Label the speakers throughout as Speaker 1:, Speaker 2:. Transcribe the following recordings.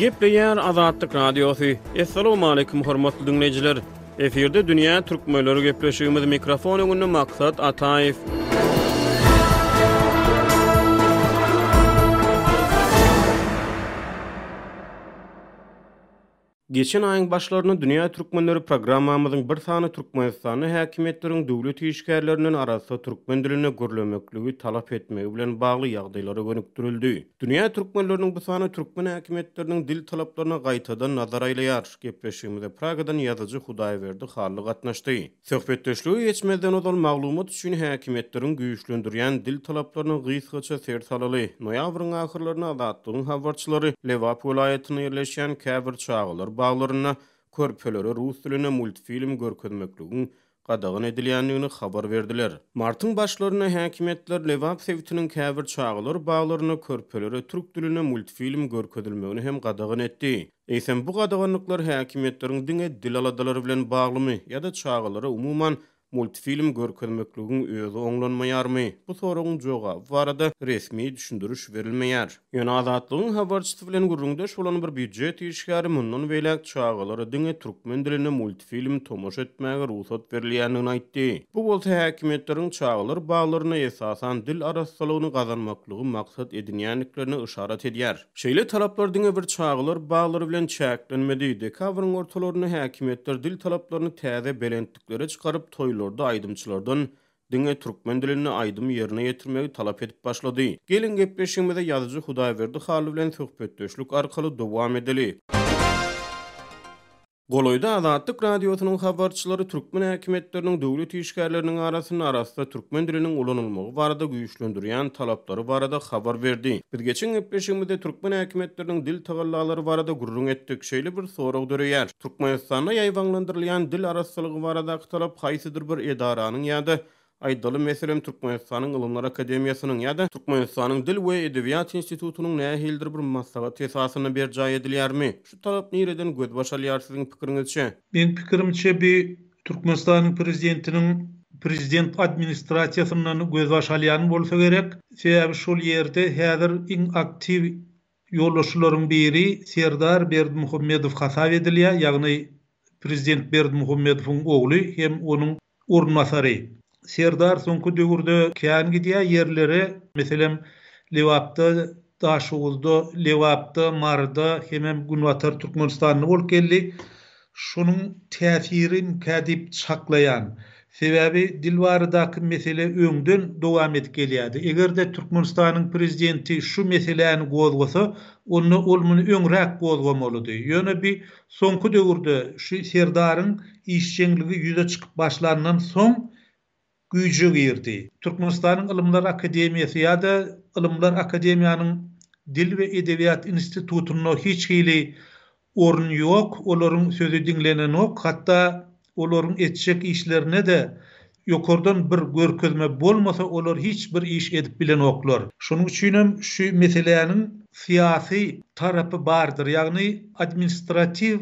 Speaker 1: Gepleýär Azatlyk Radiosu. Assalamu alaykum hormatly dinleyijiler. Eferde dünýä türkmenleri gepleşýümiz mikrofon öňünde maksat Ataýew. Geçen ayın başlarına Dünya Türkmenleri programmamızın bir sany Türkmenistany häkimetleriň döwlet işgärläriniň arasynda türkmen dilini gürlemekligi talap etmegi bilen bagly ýagdaýlara gönükdirildi. Dünya Türkmenleriniň bu sany türkmen häkimetleriniň dil talaplaryna gaýtadan nazar aýlaýar. Gepleşigimizde Pragadan ýazyjy Hudaýberdi Harly gatnaşdy. Söhbetdeşligi geçmezden ozal maglumat üçin häkimetleriň güýçlendirýän dil talaplaryny gysgaça ser salaly. Noýabryň ahyrlaryna Azatlygyň habarçylary Lewap welaýatyna ýerleşýän käbir çağlar bağlarına körpelere rus diline multfilm görkezmekligin gadagyn edilýändigini habar berdiler. Martyň başlaryna häkimetler Lewap sewtiniň käbir çağlar bağlarına körpelere türk diline multfilm görkezilmegini hem gadagyn etdi. Eýsem bu gadaganlyklar häkimetleriň diňe dil aladalary bilen baglymy ýa-da çağlara umuman multfilm görkezmekligin özü oňlanmaýarmy? Bu soragyň jogaby barada resmi düşündürüş berilmeýär. Ýöne Azatlygyň habarçysy bilen gurrundaş bolan bir büdjet işgäri mundan beýlek çağlara diňe türkmen diline multfilm tomoş etmäge ruhsat berilýändigini aýtdy. Bu bolsa häkimetleriň çağlar baglaryna esasan dil arassalygyny gazanmaklygy maksat edinýänliklerini işaret edýär. Şeýle talaplar diňe bir çağlar baglary bilen çäklenmedi. Dekabryň ortalaryna häkimetler dil talaplaryny täze belentliklere çykaryp toýlarda aýdymçylardan diňe türkmen dilini aýdym ýerine ýetirmegi talap edip başlady. Gelin gepleşigimizde ýazyjy Hudaýberdi Harly bilen söhbetdeşlik arkaly dowam edeli. Goloýda Azatlyk Radiosynyň habarçylary türkmen häkimetleriniň döwlet işgärläriniň arasynda türkmen diliniň ulanylmagy barada güýçlendirýän talaplary barada habar berdi. Biz geçen gepleşigimizde türkmen häkimetleriniň dil tagallalary barada gurrun etdik. Şeýle bir sorag döreýär. Türkmenistanda ýaýwanlandyrylýan dil arassalygy barada talap haýsydyr bir edaranyň ýa-da aýdaly meselem Türkmenistanyň Ilymlar Akademiýasynyň ýa-da Türkmenistanyň Dil we Edebiýat institutunyň nähildir bir maslahat esasyna berjaý edilýärmi? Şu talap nireden göz başalýar siziň pikiriňizçe?
Speaker 2: Men pikirimçe bir Türkmenistanyň prezidentiniň prezident administrasiýasynyň göz başalýany bolsa gerek. Sebäbi şol ýerde häzir iň aktiv ýollaşylaryň biri Serdar Berdimuhammedow hasap edilýär, ýagny prezident Berdimuhammedowyň ogly hem onuň ornmasary. Serdar soňky döwürde kän gidýär ýerlere, meselem Lewapda, Daşoğuzda, Lewapda, Marda hem Günwatar Türkmenistanyny bolup geldi. Şonuň täsirin kädip çaklaýan. Sebäbi dil baradaky mesele öňden dowam edip gelýärdi. Egerde Türkmenistanyň prezidenti şu meseleni gozgasa, onu olmuny öňrek gozgamalydy. Ýöne bir soňky döwürde şu Serdaryň işçiligi ýüze çykyp başlandan soň güýje girdi. Türkmenistanyň Ilymlar Akademiýasy ýa-da Ilymlar Akademiýanyň Dil we Edebiýat institutunyna hiç hili orun ýok, olaryň sözü dinlenenok, hatda olaryň etjek işlerine de ýokardan bir görkezme bolmasa olar hiç bir iş edip bilen oklar. Şonuň üçin hem şu meseleniň syýasy tarapy bardyr, ýagny administrativ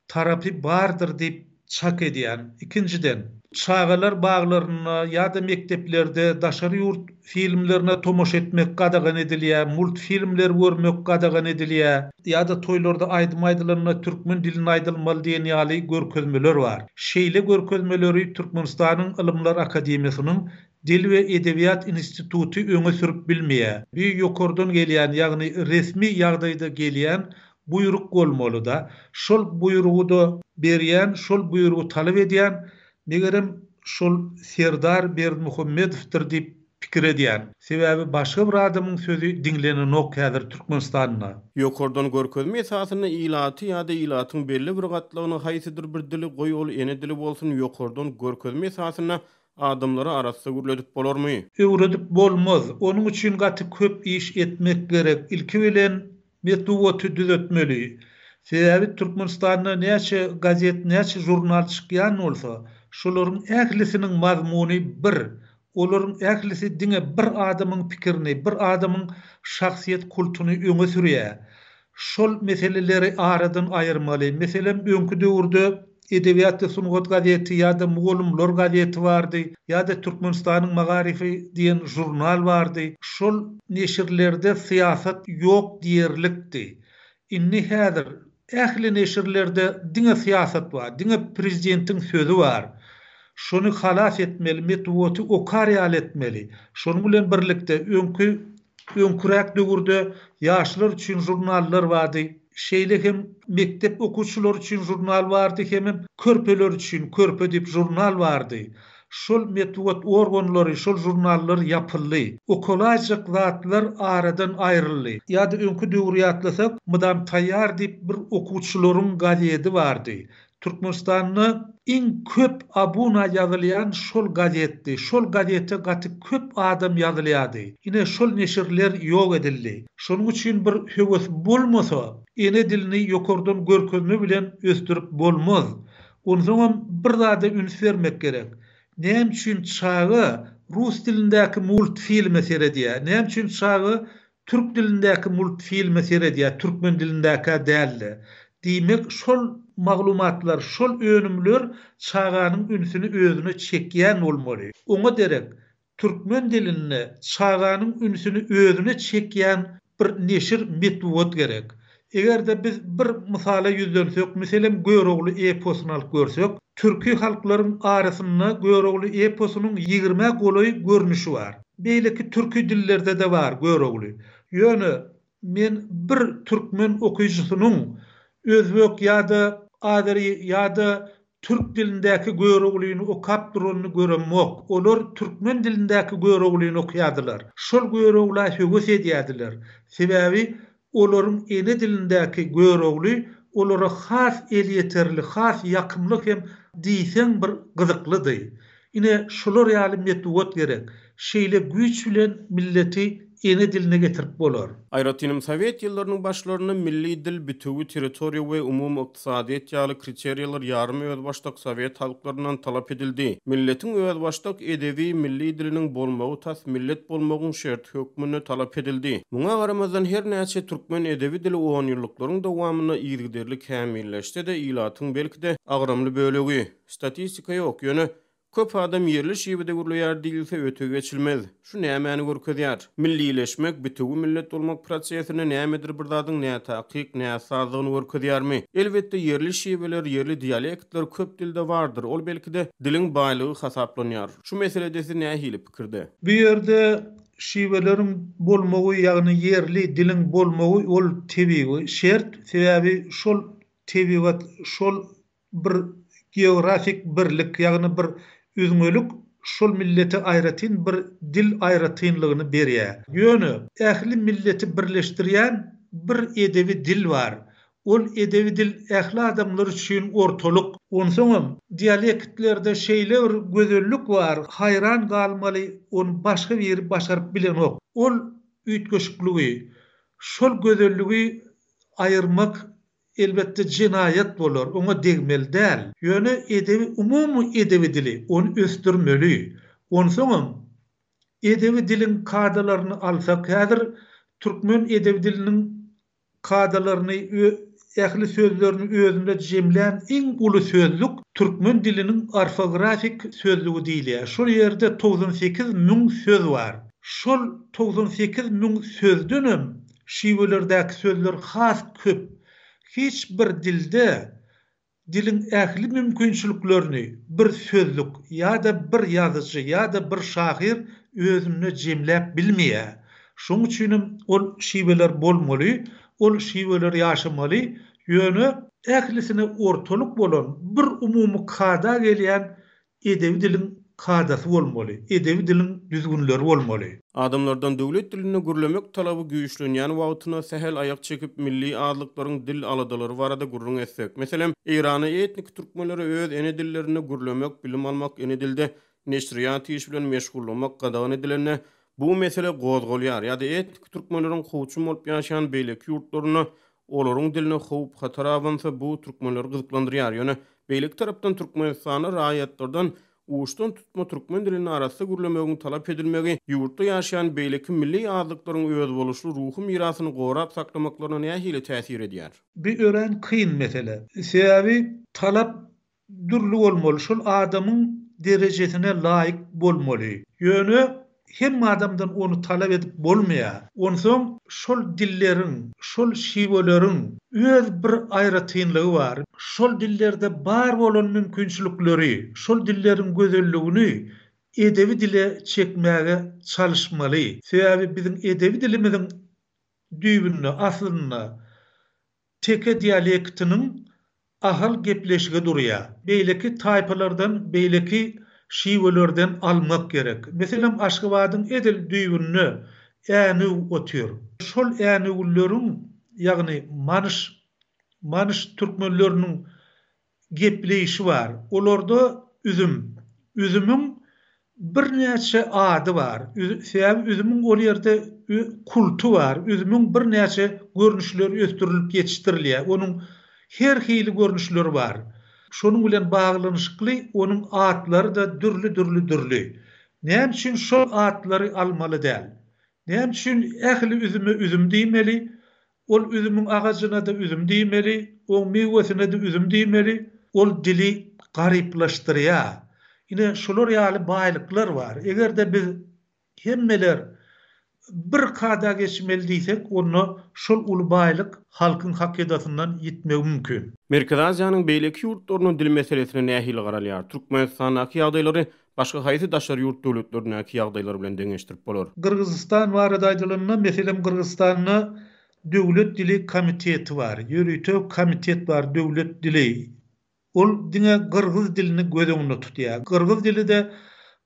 Speaker 2: tarapy bardyr diýip çak edýän. İkinciden, çağalar bağlaryna ýa-da mekteplerde daşary ýurt filmlerine tomoş etmek gadagan edilýär, multfilmler görmek gadagan edilýär, ýa-da toýlarda aýdym aýdylaryna türkmen dilini aýdylmaly diýen ýaly görkezmeler bar. Şeýle görkezmeleri Türkmenistanyň Ilymlar Akademiýasynyň Dil we Edebiýat institutu öňe sürüp bilmeýär. Bir ýokardan gelýän, ýagny resmi ýagdaýda gelýän buyruk bolmaly da, şol buyrugy da berýän, şol buyrugy talap edýän megerem şol Serdar Berdimuhammedowdyr diýip pikir edýän. Sebäbi başga bir adamyň sözü dinlenenok häzir Türkmenistanyna.
Speaker 1: Ýokardan görkezme esasyna ilaty ýa-da ilatyň belli bir gatlygyny haýsydyr bir dili goý ol ene dili bolsun ýokardan görkezme esasyna adamlara arasynda gürledip bolarmy?
Speaker 2: Öwredip bolmaz. Onuň üçin gaty köp iş etmek gerek. Ilki bilen metodu düzeltmeli. Sebäbi Türkmenistanyna näçe gazet, näçe jurnal çykýan bolsa, şolaryň ählisiniň mazmuny bir, olaryň ählisi diňe bir adamyň pikirini, bir adamyň şahsiýet kultuny öňe sürýär. Şol meseleleri aradan aýyrmaly. Meselem öňkü döwürde Edebiýat we Sungat gazeti ýa-da Mugallimler gazeti bardy, ýa-da Türkmenistanyň Magarifi diýen jurnal bardy. Şol neşirlerde siýasat ýok diýerlikdi. inni häzir ähli neşirlerde diňe siýasat bar, diňe prezidentin sözü bar. Şonu halas etmeli, metwoty okaryal etmeli. Şonu bilen birlikde öňkürek döwürde ýaşlar üçin jurnallar bardy. Şeýle hem mektep okuwçylar üçin jurnal bardy, hem körpeler üçin körpe dip jurnal bardy. Şol metwat organlary, şol jurnallar yapyldy. Okolajyk zatlar aradan aýryldy. Ýa-da öňkü döwür ýatlasak, mydam taýýar dip bir okuwçylaryň gazeti bardy. Türkmenistanyny iň köp abuna ýazylýan şol gazetdi. Şol gazete gaty köp adam ýazylýardy. Ine şol neşirler ýok edildi. Şonuň üçin bir höwes bolmasa, ene dilini ýokardan görkezme bilen ösdürip bolmaz. Ondan bir zada üns vermek gerek. Näme üçin çağı rus dilindäki multfilme seredýär? Näme üçin çağı türk dilindäki multfilme seredýär? Türkmen dilindäki däldi. Diýmek şol maglumatlar, şol önümler çağanyň ünsüni özüne çekýän bolmaly. Oňa derek türkmen dilini çağanyň ünsüni özüne çekýän bir neşir metwot gerek. Egerde biz bir mysala ýüzlensek, meselem Göregli eposyny alyp görsek, türki halklaryň arasynda Göregli eposynyň 20 goloy görnüşi bar. Beýleki türki dillerde de bar Göregli. Ýöne men bir türkmen okuyucusynyň özbek ýa-da adary ýa-da türk dilindäki Göregliýini okap duranyny göremok. Olar türkmen dilindäki Göregliýini okýadylar. Şol Göregli höwes edýärdiler. Sebäbi olaryň ene dilindäki Göregli olara has elýeterli, has ýakymlyk hem diýsen bir gyzyklydy. Ine şolar ýaly metwot gerek. Şeýle güýç bilen milleti ene diline getirip bolar.
Speaker 1: Aýratynym Sowet ýyllarynyň başlaryna milli dil bütügi territoriýa we umumy ykdysadyýet ýaly kriteriýalar ýarmy özbaşdak Sowet halklaryndan talap edildi. Milletiň özbaşdak edebi milli diliniň bolmagy tas millet bolmagyň şert hökmüne talap edildi. Muňa garamazdan her näçe türkmen edebi dili 10 ýyllyklaryň dowamyna ýygyderlik hämilleşdi de ilatyň belki-de agramly bölegi. Statistika ýok, ýöne köp adam yerli şiwede gurulýar diýilse öte geçilmez. Şu nämäni görkezýär? Millileşmek, bütügi millet bolmak prosesine nämedir bir zadyň näme takyk, näme sazygyny görkezýärmi? Elbetde yerli şiweler, yerli dialektler köp dilde bardyr. Ol belki-de diliň baýlygy hasaplanýar. Şu meselede siz näme hili pikirde?
Speaker 2: Bu ýerde şiweleriň bolmagy, ýagny yerli diliň bolmagy ol tebii şert. Sebäbi şol tebigat, şol bir geografik birlik, ýagny bir üzmölük şol milleti aýratyn bir dil aýratynlygyny berýär. Ýöne ähli milleti birleşdirýän bir edebi dil bar. Ol edebi dil ähli adamlar üçin ortalyk. Onsoňam dialektlerde şeýle bir gözellik bar. Hayran galmaly, on başga bir başaryp bilenok. Ol üýtgeşikligi, şol gözelligi aýyrmak elbette cinayet bolar, ona degmel däl. Ýöne edebi, umumy edebi dili, onu östürmeli. Onsoňam edebi dilin kadalaryny alsak, häzir türkmen edebi diliniň kadalaryny, ähli sözlerini özünde jemlän iň uly sözlük türkmen diliniň ortografik sözlügi diýilýär. Şol ýerde 98 000 söz bar. Şol 98 000 sözdünüm şiwelerdäki sözler has köp. Hiç bir dilde dilin ähli mümkinçiliklerini bir sözlük ýa-da bir ýazyjy ýa-da bir şahyr özüne jemläp bilmeýär. Şoň üçin ol şiweler bolmaly, ol şiweler ýaşamaly, ýöne ählisine ortalyk bolan bir umumy kada gelýän edebi dilin kadasy bolmaly, edebi dilin düzgünleri bolmaly.
Speaker 1: Adamlardan döwlet dilini gürlemek talaby güýçlenýän wagtyna sehel aýak çekip milli adlyklaryň dil aladalary barada gurrun etsek. Meselem, Irany etnik türkmenleri öz ene dillerini gürlemek, bilim almak, ene dilde neşriýat iş bilen meşgullanmak gadagan edilende bu mesele gozgolýar. Ýa-da etnik türkmenleriň howçum bolup ýaşaýan beýleki ýurtlaryny olaryň diline howp hatar awansa bu türkmenleri gyzyklandyrýar. Ýöne beýlek tarapdan Türkmenistany raýatlardan uçtan tutma türkmen dilini arasy gürlemegiň talap edilmegi, ýurtda ýaşaýan beýleki milli adlyklaryň öz boluşly ruhy mirasyny gorap saklamaklaryna näme hili täsir edýär?
Speaker 2: Bir ören kyn mesele. Sebäbi talap durly bolmaly, şol adamyň derejesine laýyk bolmaly. Ýöne hem adamdan onu talep edip bolmaya. Onsoň şol dillerin, şol şiwelerin öz bir aýratynlygy bar. Şol dillerde bar bolan mümkinçilikleri, şol dillerin gözelligini edebi dile çekmäge çalışmaly. Sebäbi biziň edebi dilimiziň düýbünni, aslyny teke dialektiniň ahal gepleşige durýar. Beýleki taýpalardan, beýleki şiwelerden almak gerek. Meselem Aşgabatyň edil düýbünni äni otýar. Şol äniwlerin, ýagny Manış türkmenleriniň gepleýişi bar. Olarda üzümüň bir näçe ady bar. Sebäbi üzümüň ol ýerde kultu bar. Üzümüň bir näçe görnüşleri östürilip yetiştirilýär. Onuň her hili görnüşleri bar. Şonuň bilen baglanyşykly onuň atlary da dürli. Näme üçin şol atlary almaly däl? Näme üçin ähli üzüme üzüm diýmeli? Ol üzümüň agaçyna da üzüm diýmeli, o mewesine de üzüm diýmeli. Ol dili garyplaşdyrýar. Ine şolar ýaly baýlyklar bar. Egerde biz hemmeler bir kada geçmeli diýsek, onu şol uly baýlyk halkyň hakydasyndan ýitmek mümkin.
Speaker 1: Merkez Aziýanyň beýleki ýurtlarynyň dil meselesine nähili garalýar. Türkmenistanyň ýagdaýlary başga haýsy daşar ýurt döwletleriniň ýagdaýlary bilen deňeşdirip bolar.
Speaker 2: Kırgızistan barada aýdylanma, meselem Kırgızstanyň döwlet dili komiteti bar. Ýürütip komitet bar, döwlet dili. Ol diňe kırgız dilini gözeňde tutýar. Kırgız dili de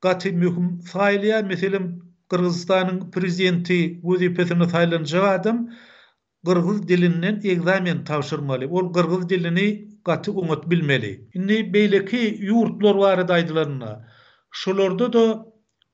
Speaker 2: gaty möhüm saýlýar. Meselem Kırgızstanyň prezidenti wezipesine saýlanjak adam kırgız dilinden egzamen tapşyrmaly. Ol kırgız dilini gaty uňat bilmeli. Indi beýleki ýurtlar barada aýdylanma. Şolarda da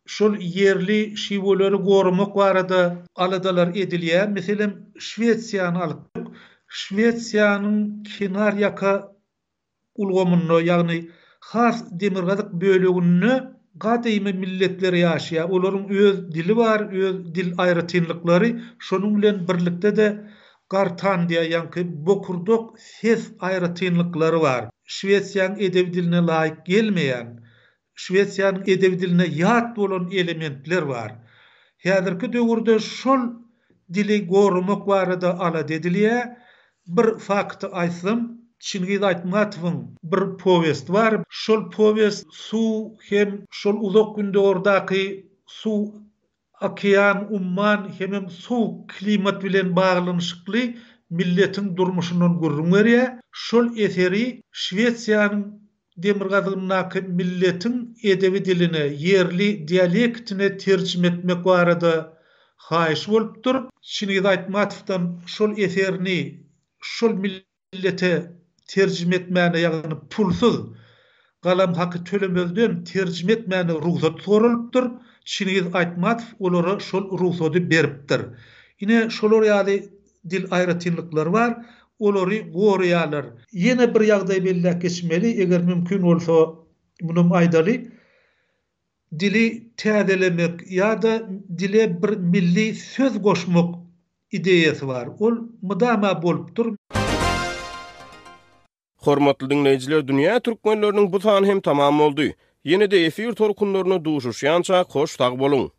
Speaker 2: şol yerli şiweleri gorumak barada aladalar edilýär. Meselem Şwetsiýany alyp, Şwetsiýanyň kenar ýaka ulgamyny, ýagny has demirgazyk bölegini gadymy milletler ýaşaýar. Olaryň öz dili bar, öz dil aýratynlyklary, şonuň bilen birlikde de Gartandiýa ýanky bokurdok ses aýratynlyklary bar. Şwetsiýanyň edebi diline laýyk gelmeýän, Şwetsiýanyň edebi diline ýat bolan elementler bar. Häzirki döwürde şol dili gorumak barada alad edilýär. Bir fakty aýsam, Çingiz Aytmatywyň bir powest bar. Şol powest su hem şol uzak günde ordaky su, okean, umman hem su klimat bilen baglanyşykly milletiň durmuşynyň gurrun berýär. Şol eseri Şwetsiýanyň demirgazynyňky milletiň edebi diline, yerli dialektine terjime etmek barada haýyş bolup durup, Çingiz Aytmatywdan şol eserini şol millete terjime etmäne, ýagny pulsuz galam haky tölemezden terjime etmäne ruhsat soralypdyr. Çingiz Aytmatov olara şol ruhsaty beripdir. Ine şolar ýaly dil aýratynlyklary bar, olary gorýarlar. Ýene bir ýagdaý belli geçmeli, eger mümkin bolsa munym aýdaly dili täzelemek ýa-da dile bir milli söz goşmak ideýasy bar. Ol mudama bolupdyr.
Speaker 1: Hormatly dinleyijiler, dünýä türkmenleriniň bu sany hem tamam boldy. Ýene-de efir torkunlaryna duşuşýança hoş tag boluň.